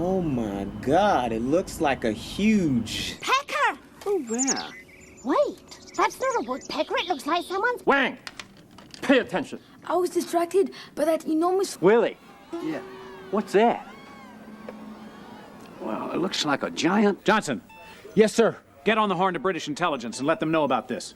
Oh my God, it looks like a huge... Pecker! Oh, where? Wait, that's not a woodpecker. It looks like someone's... Wang! Pay attention. I was distracted by that enormous... Willie. Yeah. What's that? Well, it looks like a giant... Johnson. Yes, sir. Get on the horn to British intelligence and let them know about this.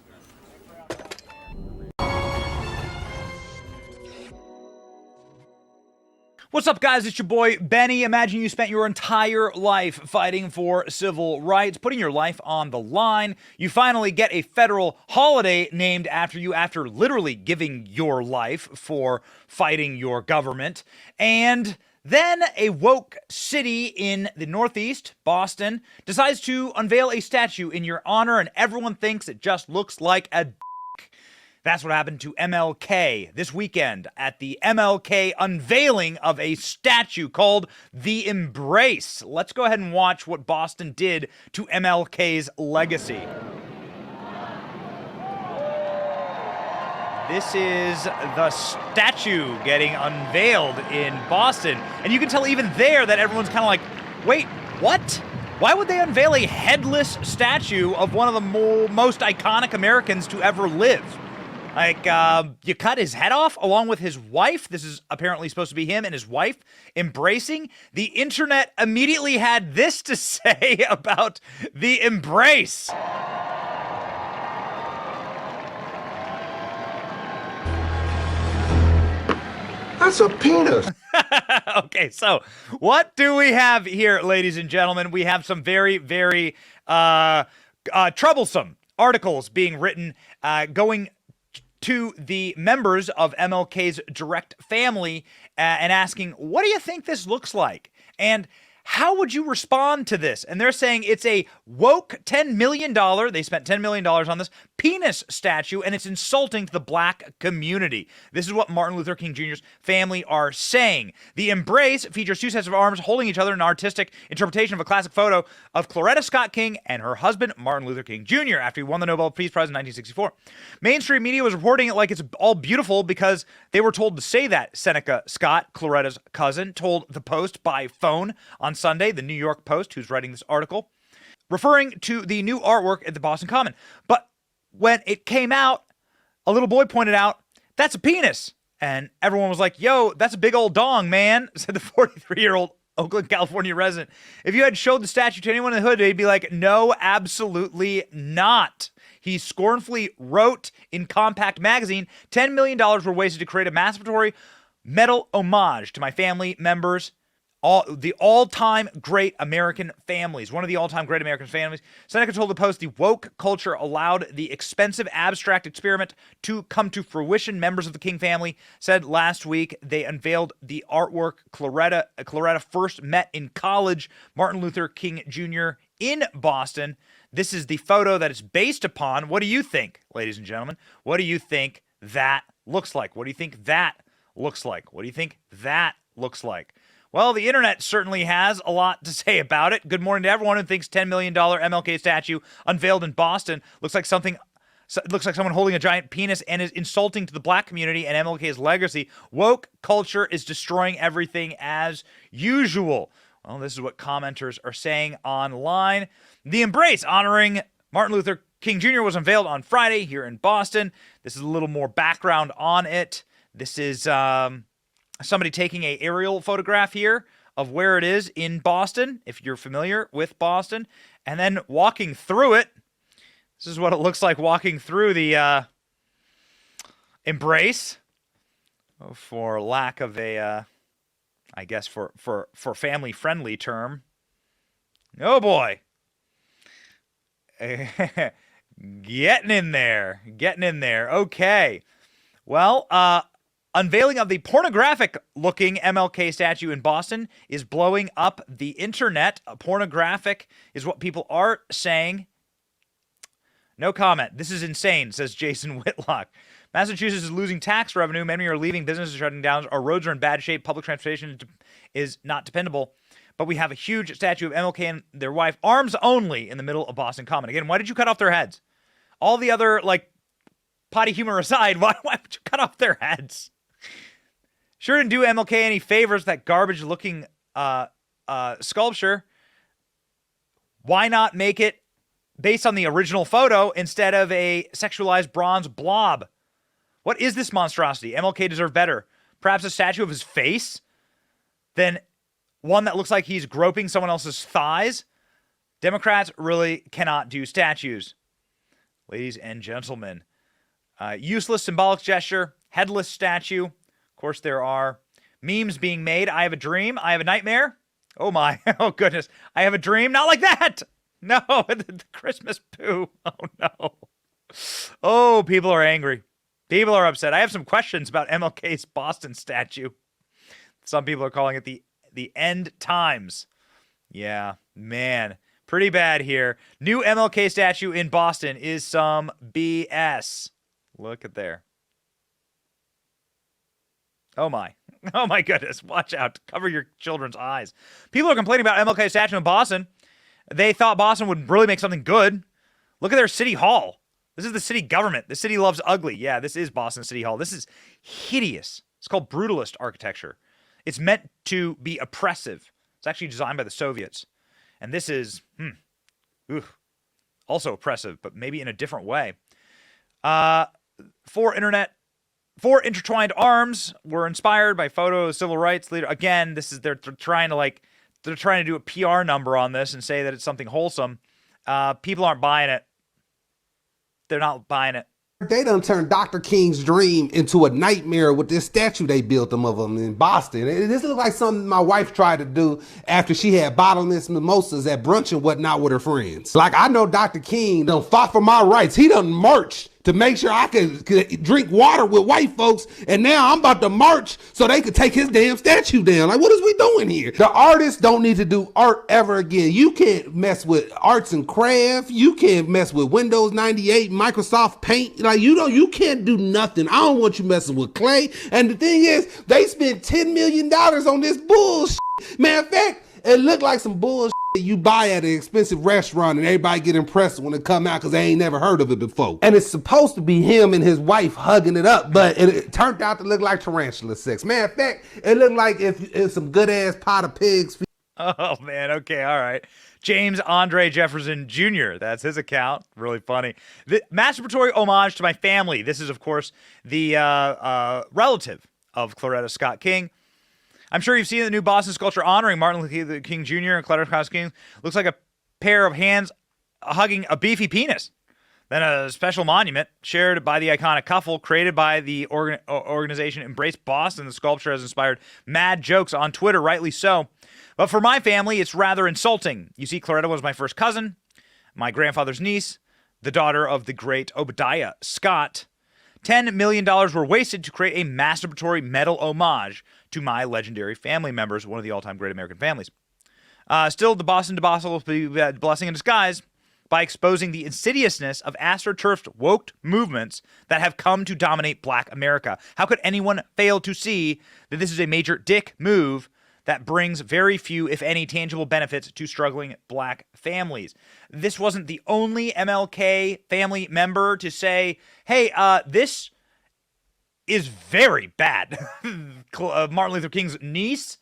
What's up, guys? It's your boy, Benny. Imagine you spent your entire life fighting for civil rights, putting your life on the line. You finally get a federal holiday named after you after literally giving your life for fighting your government. And then a woke city in the Northeast, Boston, decides to unveil a statue in your honor, and everyone thinks it just looks like a dick. That's what happened to MLK this weekend at the MLK unveiling of a statue called The Embrace. Let's go ahead and watch what Boston did to MLK's legacy. This is the statue getting unveiled in Boston. And you can tell even there that everyone's kind of like, wait, what? Why would they unveil a headless statue of one of the most iconic Americans to ever live? Like, you cut his head off along with his wife. This is apparently supposed to be him and his wife embracing. The internet immediately had this to say about the embrace. That's a penis. Okay, so what do we have here, ladies and gentlemen? We have some very, very troublesome articles being written, going to the members of MLK's direct family and asking, what do you think this looks like? And how would you respond to this? And they're saying it's a woke $10 million, they spent $10 million on this, penis statue, and it's insulting to the black community. This is what Martin Luther King Jr.'s family are saying. The embrace features two sets of arms holding each other in an artistic interpretation of a classic photo of Coretta Scott King and her husband, Martin Luther King Jr., after he won the Nobel Peace Prize in 1964. Mainstream media was reporting it like it's all beautiful because they were told to say that. Seneca Scott, Coretta's cousin, told the Post by phone on Sunday, the New York Post, who's writing this article, referring to the new artwork at the Boston Common. But when it came out, a little boy pointed out, that's a penis. And everyone was like, yo, that's a big old dong, man, said the 43-year-old Oakland, California resident. If you had showed the statue to anyone in the hood, they'd be like, no, absolutely not. He scornfully wrote in Compact magazine, $10 million were wasted to create a masturbatory metal homage to my family members, the all-time great American families. One of the all-time great American families. Seneca told the Post the woke culture allowed the expensive abstract experiment to come to fruition. Members of the King family said last week they unveiled the artwork Coretta first met in college. Martin Luther King Jr. in Boston. This is the photo that it's based upon. What do you think, ladies and gentlemen? What do you think that looks like? What do you think that looks like? What do you think that looks like? Well, the internet certainly has a lot to say about it. Good morning to everyone who thinks $10 million MLK statue unveiled in Boston looks like someone holding a giant penis and is insulting to the black community and MLK's legacy. Woke culture is destroying everything as usual. Well, this is what commenters are saying online. The embrace honoring Martin Luther King Jr. was unveiled on Friday here in Boston. This is a little more background on it. This is somebody taking an aerial photograph here of where it is in Boston, if you're familiar with Boston, and then walking through it. This is what it looks like walking through the embrace, for lack of a, I guess, for family-friendly term. Oh, boy. Getting in there. Okay. Well, unveiling of the pornographic-looking MLK statue in Boston is blowing up the internet. Pornographic is what people are saying. No comment. This is insane, says Jason Whitlock. Massachusetts is losing tax revenue. Many are leaving. Businesses are shutting down. Our roads are in bad shape. Public transportation is not dependable. But we have a huge statue of MLK and their wife, arms only, in the middle of Boston Common. Again, why did you cut off their heads? All the other, potty humor aside, why would you cut off their heads? Sure didn't do MLK any favors, that garbage-looking sculpture, why not make it based on the original photo instead of a sexualized bronze blob? What is this monstrosity? MLK deserved better. Perhaps a statue of his face than one that looks like he's groping someone else's thighs? Democrats really cannot do statues. Ladies and gentlemen, useless symbolic gesture, headless statue. Of course, there are memes being made. I have a dream. I have a nightmare. Oh my. Oh goodness. I have a dream. Not like that. No, the Christmas poo. Oh no. Oh, people are angry. People are upset. I have some questions about MLK's Boston statue. Some people are calling it the end times. Yeah, man. Pretty bad here. New MLK statue in Boston is some BS. Look at there. Oh my. Oh my goodness. Watch out. Cover your children's eyes. People are complaining about MLK statue in Boston. They thought Boston would really make something good. Look at their city hall. This is the city government. The city loves ugly. Yeah, this is Boston City Hall. This is hideous. It's called brutalist architecture. It's meant to be oppressive. It's actually designed by the Soviets. And this is, also oppressive, but maybe in a different way. Four intertwined arms were inspired by photo of civil rights leader. Again, this is they're trying to do a PR number on this and say that it's something wholesome. People aren't buying it. They're not buying it. They done turned Dr. King's dream into a nightmare with this statue they built them of him in Boston. This looks like something my wife tried to do after she had bottomless mimosas at brunch and whatnot with her friends. Like, I know Dr. King done fought for my rights. He done marched to make sure I could drink water with white folks, and now I'm about to march so they could take his damn statue down. Like, what is we doing here? The artists don't need to do art ever again. You can't mess with arts and craft. You can't mess with Windows 98, Microsoft Paint. Like, you can't do nothing. I don't want you messing with clay. And the thing is, they spent $10 million on this bullshit. Matter of fact, it looked like some bullshit you buy at an expensive restaurant and everybody get impressed when it come out because they ain't never heard of it before. And it's supposed to be him and his wife hugging it up, but it turned out to look like tarantula sex. Matter of fact, it looked like if some good ass pot of pigs. Oh man, okay, all right. James Andre Jefferson Jr., that's his account. Really funny. The masturbatory homage to my family. This is, of course, the relative of Coretta Scott King. I'm sure you've seen the new Boston sculpture honoring Martin Luther King Jr. and Coretta Scott King. Looks like a pair of hands hugging a beefy penis. Then a special monument shared by the iconic couple, created by the organization Embrace Boston. The sculpture has inspired mad jokes on Twitter, rightly so. But for my family, it's rather insulting. You see, Coretta was my first cousin, my grandfather's niece, the daughter of the great Obadiah Scott. $10 million were wasted to create a masturbatory metal homage to my legendary family members, one of the all-time great American families. Still, the Boston debacle will be a blessing in disguise by exposing the insidiousness of astroturfed woke movements that have come to dominate Black America. How could anyone fail to see that this is a major dick move that brings very few, if any, tangible benefits to struggling Black families? This wasn't the only MLK family member to say, hey, this is very bad. Martin Luther King's niece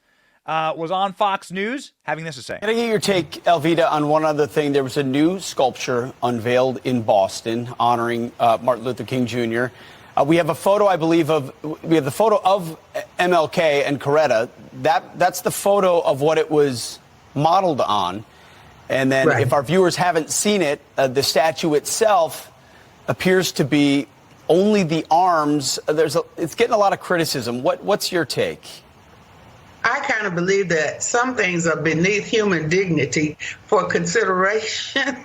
was on Fox News having this to say. Can I get your take, Elvita, on one other thing? There was a new sculpture unveiled in Boston honoring Martin Luther King Jr. We have a photo, I believe, we have the photo of MLK and Coretta. That's the photo of what it was modeled on. And then if our viewers haven't seen it, the statue itself appears to be only the arms. It's getting a lot of criticism. What's your take? I kind of believe that some things are beneath human dignity for consideration.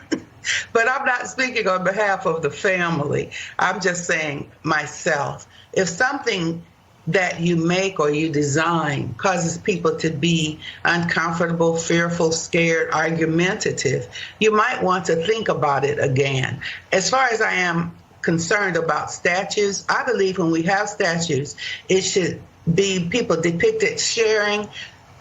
But I'm not speaking on behalf of the family. I'm just saying myself. If something that you make or you design causes people to be uncomfortable, fearful, scared, argumentative, you might want to think about it again. As far as I am concerned about statues, I believe when we have statues, it should be people depicted sharing,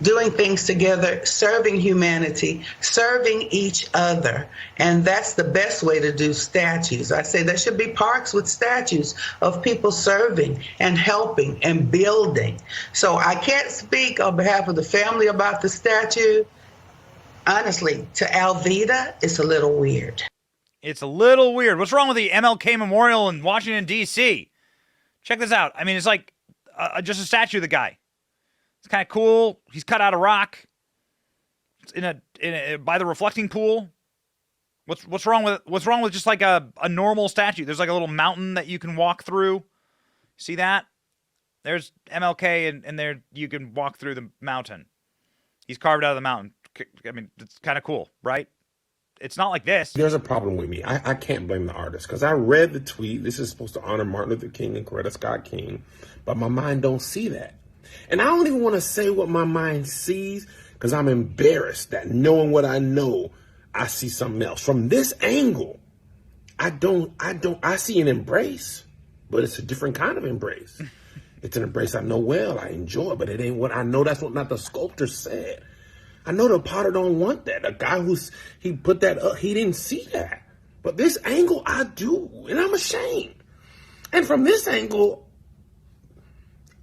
doing things together, serving humanity, serving each other. And that's the best way to do statues. I say there should be parks with statues of people serving and helping and building. So I can't speak on behalf of the family about the statue, honestly, to Alveda, it's a little weird. It's a little weird. What's wrong with the MLK Memorial in Washington, D.C.? Check this out. I mean, it's like just a statue of the guy. It's kind of cool. He's cut out of rock. It's in a by the reflecting pool. What's wrong with just like a normal statue? There's like a little mountain that you can walk through. See that? There's MLK, and there you can walk through the mountain. He's carved out of the mountain. I mean, it's kind of cool, right? It's not like this. There's a problem with me. I can't blame the artist because I read the tweet. This is supposed to honor Martin Luther King and Coretta Scott King, but my mind don't see that. And I don't even want to say what my mind sees because I'm embarrassed that knowing what I know, I see something else. From this angle, I see an embrace, but it's a different kind of embrace. It's an embrace I know well, I enjoy, but it ain't what I know. That's what not the sculptor said. I know the potter don't want that. The guy he put that up, he didn't see that. But this angle, I do, and I'm ashamed. And from this angle,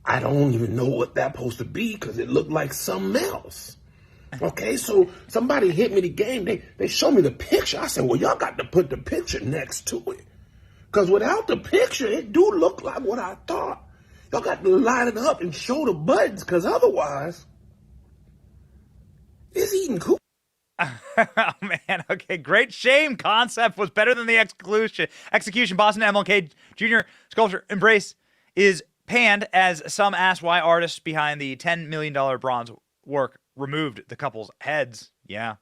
I don't even know what that's supposed to be because it looked like something else. Okay, so somebody hit me the game. They showed me the picture. I said, well, y'all got to put the picture next to it. Because without the picture, it do look like what I thought. Y'all got to line it up and show the buttons because otherwise, it's eating cool. Oh, man. Okay, great shame concept was better than the execution. Boston MLK Jr. sculpture Embrace is panned as some asked why artists behind the $10 million bronze work removed the couple's heads. Yeah.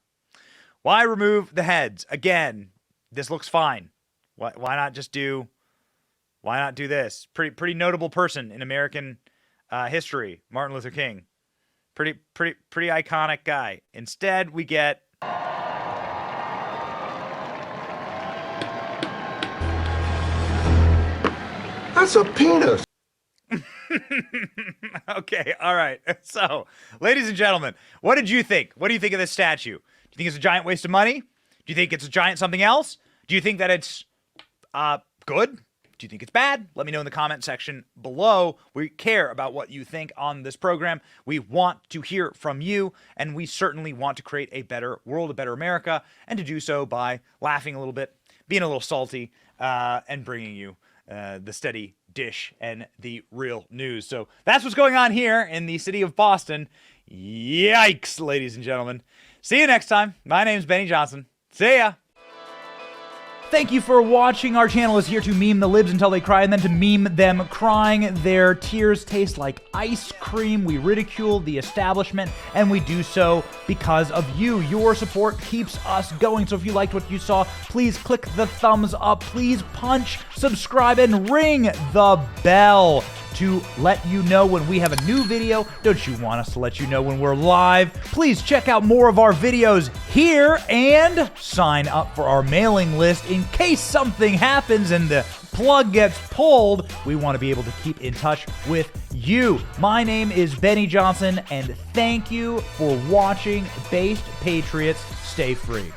Why remove the heads? Again, this looks fine. Why not do this? Pretty notable person in American history, Martin Luther King. Pretty iconic guy. Instead, we get That's a penis. Okay, all right. So, ladies and gentlemen, what did you think? What do you think of this statue? Do you think it's a giant waste of money? Do you think it's a giant something else? Do you think that it's good? Do you think it's bad? Let me know in the comment section below. We care about what you think on this program. We want to hear from you, and we certainly want to create a better world, a better America, and to do so by laughing a little bit, being a little salty, and bringing you the steady dish and the real news. So that's what's going on here in the city of Boston. Yikes, ladies and gentlemen. See you next time. My name's Benny Johnson. See ya. Thank you for watching. Our channel is here to meme the libs until they cry and then to meme them crying. Their tears taste like ice cream. We ridicule the establishment, and we do so because of you. Your support keeps us going. So if you liked what you saw, please click the thumbs up. Please punch, subscribe, and ring the bell to let you know when we have a new video. Don't you want us to let you know when we're live? Please check out more of our videos here and sign up for our mailing list in case something happens and the plug gets pulled. We want to be able to keep in touch with you. My name is Benny Johnson, and thank you for watching. Based Patriots, stay free.